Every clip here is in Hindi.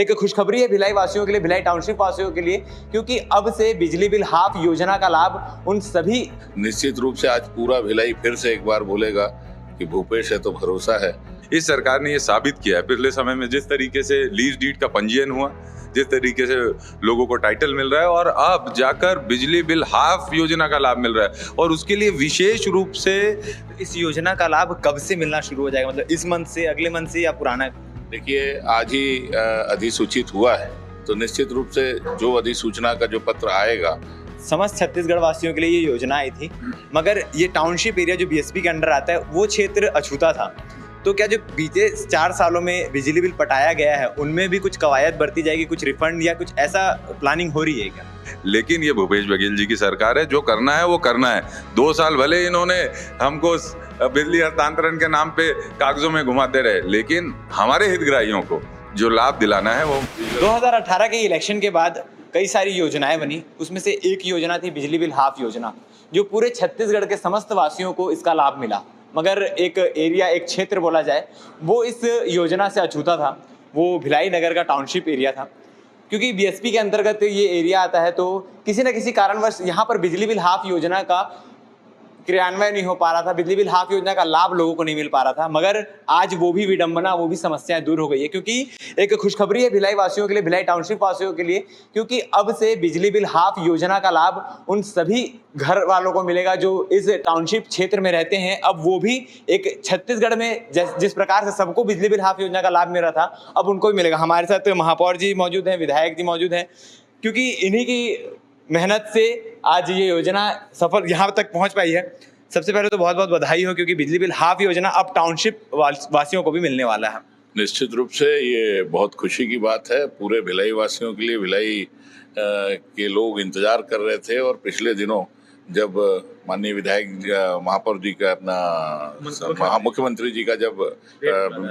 एक खुशखबरी है भिलाई वासियों के लिए, भिलाई टाउनशिप वासियों के लिए, क्योंकि अब से बिजली बिल हाफ योजना का लाभ उन सभी निश्चित रूप से आज पूरा भिलाई फिर से एक बार बोलेगा कि भूपेश है तो भरोसा है। इस सरकार ने ये साबित किया है पिछले समय में, जिस तरीके से लीज डीड का पंजीयन हुआ, जिस तरीके से लोगों को टाइटल मिल रहा है और अब जाकर बिजली बिल हाफ योजना का लाभ मिल रहा है, और उसके लिए विशेष रूप से इस योजना का लाभ कब से मिलना शुरू हो जाएगा? मतलब इस मंथ से, अगले मंथ से या पुराना? देखिए, आज ही अधिसूचित हुआ है, तो निश्चित रूप से जो अधिसूचना का जो पत्र आएगा, समस्त छत्तीसगढ़ वासियों के लिए ये योजना आई थी, मगर ये टाउनशिप एरिया जो बीएसपी के अंडर आता है वो क्षेत्र अछूता था। तो क्या जो बीते 4 सालों में बिजली बिल पटाया गया है उनमें भी कुछ कवायद बरती जाएगी, कुछ रिफंड या कुछ ऐसा प्लानिंग हो रही है क्या? लेकिन ये भूपेश बघेल जी की सरकार है, जो करना है वो करना है। 2 साल भले इन्होंने हमको बिजली हस्तांतरण के नाम पे कागजों में घुमाते रहे, लेकिन हमारे हितग्राहियों को जो लाभ दिलाना है वो 2018 के इलेक्शन के बाद कई सारी योजनाएं बनी, उसमें से एक योजना थी बिजली बिल हाफ योजना, जो पूरे छत्तीसगढ़ के समस्त वासियों को इसका लाभ मिला। मगर एक एरिया, एक क्षेत्र बोला जाए, वो इस योजना से अछूता था, वो भिलाई नगर का टाउनशिप एरिया था। क्योंकि बीएसपी के अंतर्गत ये एरिया आता है, तो किसी न किसी कारणवश यहाँ पर बिजली बिल हाफ योजना का क्रियान्वयन नहीं हो पा रहा था, बिजली बिल हाफ योजना का लाभ लोगों को नहीं मिल पा रहा था। मगर आज वो भी विडंबना, वो भी समस्याएं दूर हो गई है, क्योंकि एक खुशखबरी है भिलाई वासियों के लिए, भिलाई टाउनशिप वासियों के लिए, क्योंकि अब से बिजली बिल हाफ योजना का लाभ उन सभी घर वालों को मिलेगा जो इस टाउनशिप क्षेत्र में रहते हैं। अब वो भी एक छत्तीसगढ़ में जिस प्रकार से सबको बिजली बिल हाफ योजना का लाभ मिल रहा था, अब उनको भी मिलेगा। हमारे साथ महापौर जी मौजूद हैं, विधायक जी मौजूद हैं, क्योंकि इन्हीं की मेहनत से आज ये योजना सफल यहाँ तक पहुँच पाई है। सबसे पहले तो बहुत बहुत बधाई हो, क्योंकि बिजली बिल हाफ योजना अब टाउनशिप वासियों को भी मिलने वाला है। निश्चित रूप से ये बहुत खुशी की बात है पूरे भिलाई वासियों के लिए। भिलाई के लोग इंतजार कर रहे थे, और पिछले दिनों जब माननीय विधायक महापौर जी का अपना मुख्यमंत्री जी का जब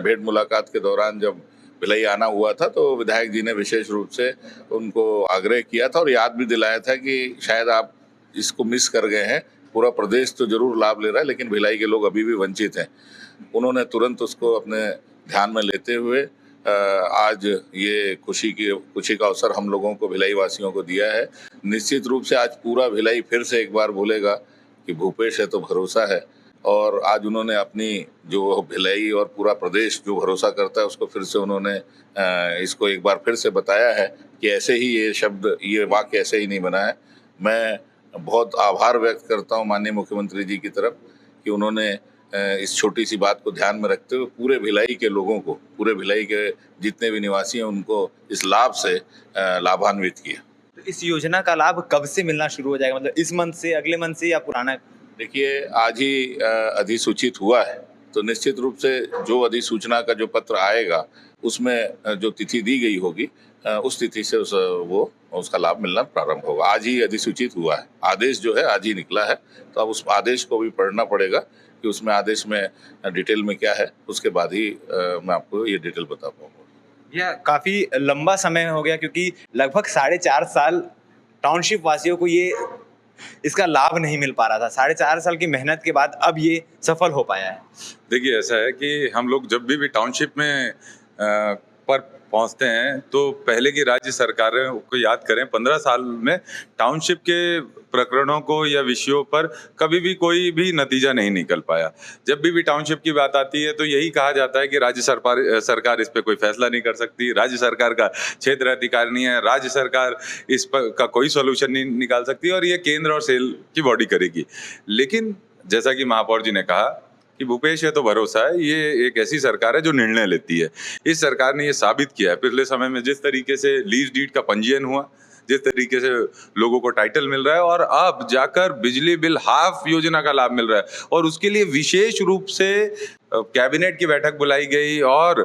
भेंट मुलाकात के दौरान जब भिलाई आना हुआ था, तो विधायक जी ने विशेष रूप से उनको आग्रह किया था और याद भी दिलाया था कि शायद आप इसको मिस कर गए हैं। पूरा प्रदेश तो जरूर लाभ ले रहा है, लेकिन भिलाई के लोग अभी भी वंचित हैं। उन्होंने तुरंत उसको अपने ध्यान में लेते हुए आज ये खुशी का अवसर हम लोगों को, भिलाई वासियों को दिया है। निश्चित रूप से आज पूरा भिलाई फिर से एक बार बोलेगा कि भूपेश है तो भरोसा है, और आज उन्होंने अपनी जो भिलाई और पूरा प्रदेश जो भरोसा करता है उसको फिर से उन्होंने इसको एक बार फिर से बताया है कि ऐसे ही ये शब्द, ये वाक्य ऐसे ही नहीं बना है। मैं बहुत आभार व्यक्त करता हूँ माननीय मुख्यमंत्री जी की तरफ कि उन्होंने इस छोटी सी बात को ध्यान में रखते हुए पूरे भिलाई के लोगों को, पूरे भिलाई के जितने भी निवासी हैं उनको इस लाभ से लाभान्वित किया। तो इस योजना का लाभ कब से मिलना शुरू हो जाएगा? मतलब इस मंथ से, अगले मंथ से या पुराना? देखिए, आज ही अधिसूचित हुआ है, तो निश्चित रूप से जो अधिसूचना का जो पत्र आएगा उसमें जो तिथि दी गई होगी उस तिथि से उसका लाभ मिलना प्रारंभ होगा। आज ही अधिसूचित हुआ है, आदेश जो है आज ही निकला है, तो अब उस आदेश को भी पढ़ना पड़ेगा कि उसमें आदेश में डिटेल में क्या है, उसके बाद ही मैं आपको ये डिटेल बता पाऊंगा। यह काफ़ी लंबा समय हो गया, क्योंकि लगभग 4.5 साल टाउनशिप वासियों को ये इसका लाभ नहीं मिल पा रहा था। 4.5 साल की मेहनत के बाद अब ये सफल हो पाया है। देखिए, ऐसा है कि हम लोग जब भी टाउनशिप में पर पहुंचते हैं तो पहले की राज्य सरकारों को याद करें, 15 साल में टाउनशिप के प्रकरणों को या विषयों पर कभी भी कोई भी नतीजा नहीं निकल पाया। जब भी टाउनशिप की बात आती है तो यही कहा जाता है कि राज्य सरकार इस पे कोई फैसला नहीं कर सकती, राज्य सरकार का क्षेत्र अधिकार नहीं है, राज्य सरकार इस पर का कोई सोल्यूशन नहीं निकाल सकती और ये केंद्र और सेल की बॉडी करेगी। लेकिन जैसा कि महापौर जी ने कहा कि भूपेश है तो भरोसा है, ये एक ऐसी सरकार है जो निर्णय लेती है। इस सरकार ने ये साबित किया है पिछले समय में, जिस तरीके से लीज डीड का पंजीयन हुआ, जिस तरीके से लोगों को टाइटल मिल रहा है और अब जाकर बिजली बिल हाफ योजना का लाभ मिल रहा है, और उसके लिए विशेष रूप से कैबिनेट की बैठक बुलाई गई और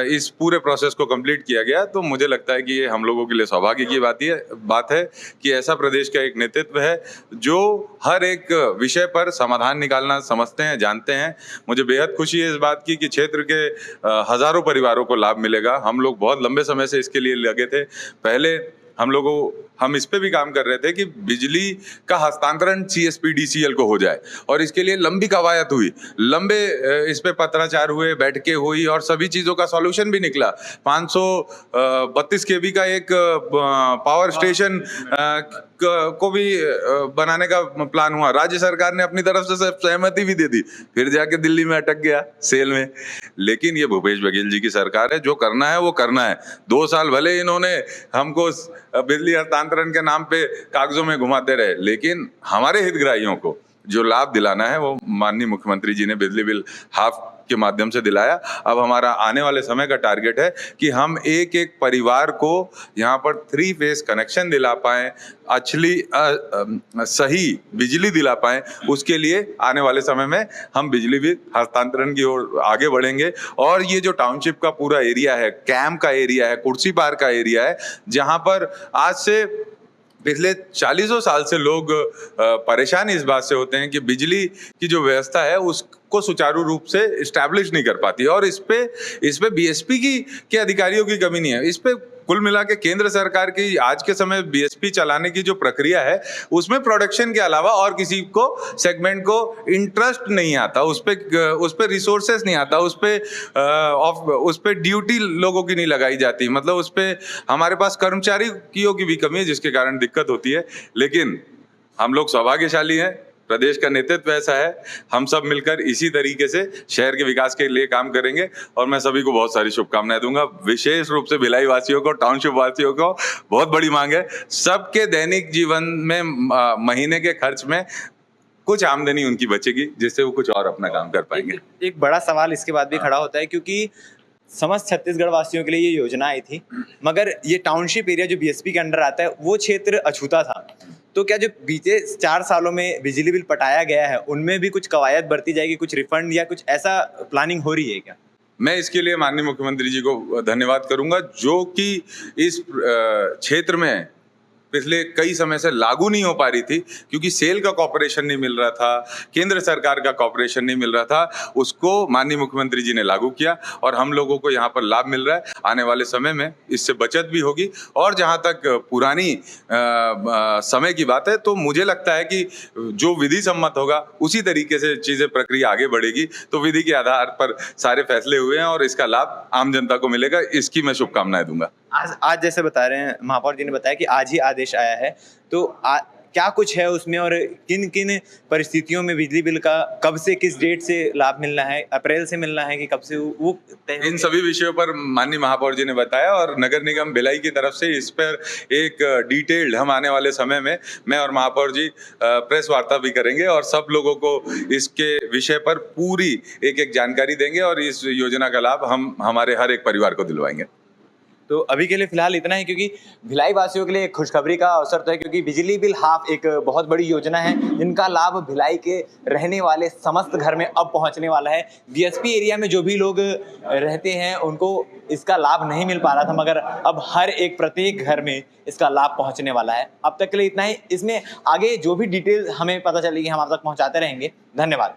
इस पूरे प्रोसेस को कंप्लीट किया गया। तो मुझे लगता है कि ये हम लोगों के लिए सौभाग्य की बात है कि ऐसा प्रदेश का एक नेतृत्व है जो हर एक विषय पर समाधान निकालना समझते हैं, जानते हैं। मुझे बेहद खुशी है इस बात की कि क्षेत्र के हजारों परिवारों को लाभ मिलेगा। हम लोग बहुत लंबे समय से इसके लिए लगे थे। पहले हम इस पे भी काम कर रहे थे कि बिजली का हस्तांतरण CSPDCL को हो जाए, और इसके लिए लंबी कवायद हुई, लंबे इस पे पत्राचार हुए, बैठकें हुई, और सभी चीज़ों का सॉल्यूशन भी निकला। 532 kV का एक पावर स्टेशन को भी बनाने का प्लान हुआ। राज्य सरकार ने अपनी तरफ से सहमति भी दे दी, फिर जाके दिल्ली में अटक गया सेल में। लेकिन ये भूपेश बघेल जी की सरकार है, जो करना है वो करना है। 2 साल भले इन्होंने हमको बिजली हस्तांतरण के नाम पे कागजों में घुमाते रहे, लेकिन हमारे हितग्राहियों को जो लाभ दिलाना है वो माननीय मुख्यमंत्री जी ने बिजली बिल हाफ के माध्यम से दिलाया। अब हमारा आने वाले समय का टारगेट है कि हम एक एक परिवार को यहाँ पर 3 फेज कनेक्शन दिला पाएं, सही बिजली दिला पाएं। उसके लिए आने वाले समय में हम बिजली बिल हस्तांतरण की ओर आगे बढ़ेंगे। और ये जो टाउनशिप का पूरा एरिया है, कैंप का एरिया है, कुर्सी पार का एरिया है, जहाँ पर आज से पिछले 40 साल से लोग परेशान इस बात से होते हैं कि बिजली की जो व्यवस्था है उसको सुचारू रूप से इस्टेब्लिश नहीं कर पाती, और इस पे बीएसपी के अधिकारियों की कमी नहीं है। इस पे कुल मिला के केंद्र सरकार की आज के समय बीएसपी चलाने की जो प्रक्रिया है, उसमें प्रोडक्शन के अलावा और किसी को सेगमेंट को इंटरेस्ट नहीं आता, उस पे रिसोर्सेस नहीं आता, उस पे ड्यूटी लोगों की नहीं लगाई जाती। मतलब उस पे हमारे पास कर्मचारियों की भी कमी है, जिसके कारण दिक्कत होती है। लेकिन हम लोग सौभाग्यशाली हैं, प्रदेश का नेतृत्व ऐसा है, हम सब मिलकर इसी तरीके से शहर के विकास के लिए काम करेंगे। और मैं सभी को बहुत सारी शुभकामनाएं दूंगा। विशेष रूप से भिलाई वासियों को, टाउनशिप वासियों को बहुत बड़ी मांग है। सबके दैनिक जीवन में महीने के खर्च में कुछ आमदनी उनकी बचेगी, जिससे वो कुछ और अपना काम कर पाएंगे। एक बड़ा सवाल इसके बाद भी खड़ा होता है, क्योंकि समस्त छत्तीसगढ़ वासियों के लिए ये योजना आई थी, मगर ये टाउनशिप एरिया जो बीएसपी के अंडर आता है वो क्षेत्र अछूता था। तो क्या जो बीते 4 सालों में बिजली बिल पटाया गया है उनमें भी कुछ कवायद बरती जाएगी, कुछ रिफंड या कुछ ऐसा प्लानिंग हो रही है क्या? मैं इसके लिए माननीय मुख्यमंत्री जी को धन्यवाद करूंगा, जो कि इस क्षेत्र में पिछले कई समय से लागू नहीं हो पा रही थी, क्योंकि सेल का कॉर्पोरेशन नहीं मिल रहा था, केंद्र सरकार का कॉर्पोरेशन नहीं मिल रहा था। उसको माननीय मुख्यमंत्री जी ने लागू किया और हम लोगों को यहाँ पर लाभ मिल रहा है। आने वाले समय में इससे बचत भी होगी। और जहाँ तक पुरानी समय की बात है, तो मुझे लगता है कि जो विधि सम्मत होगा उसी तरीके से चीज़ें, प्रक्रिया आगे बढ़ेगी। तो विधि के आधार पर सारे फैसले हुए हैं और इसका लाभ आम जनता को मिलेगा। इसकी मैं शुभकामनाएं दूंगा। आज जैसे बता रहे हैं, महापौर जी ने बताया कि आज ही आदेश आया है, तो क्या कुछ है उसमें और किन किन परिस्थितियों में बिजली बिल का कब से किस डेट से लाभ मिलना है? अप्रैल से मिलना है कि कब से? वो इन सभी विषयों पर माननीय महापौर जी ने बताया, और नगर निगम भिलाई की तरफ से इस पर एक डिटेल्ड हम आने वाले समय में मैं और महापौर जी प्रेस वार्ता भी करेंगे और सब लोगों को इसके विषय पर पूरी एक जानकारी देंगे और इस योजना का लाभ हम हमारे हर एक परिवार को दिलवाएंगे। तो अभी के लिए फिलहाल इतना ही, क्योंकि भिलाई वासियों के लिए एक खुशखबरी का अवसर तो है, क्योंकि बिजली बिल हाफ एक बहुत बड़ी योजना है जिनका लाभ भिलाई के रहने वाले समस्त घर में अब पहुंचने वाला है। बीएसपी एरिया में जो भी लोग रहते हैं उनको इसका लाभ नहीं मिल पा रहा था, मगर अब हर एक प्रत्येक घर में इसका लाभ पहुंचने वाला है। अब तक के लिए इतना ही। इसमें आगे जो भी डिटेल हमें पता चलेगी हम आप तक पहुंचाते रहेंगे। धन्यवाद।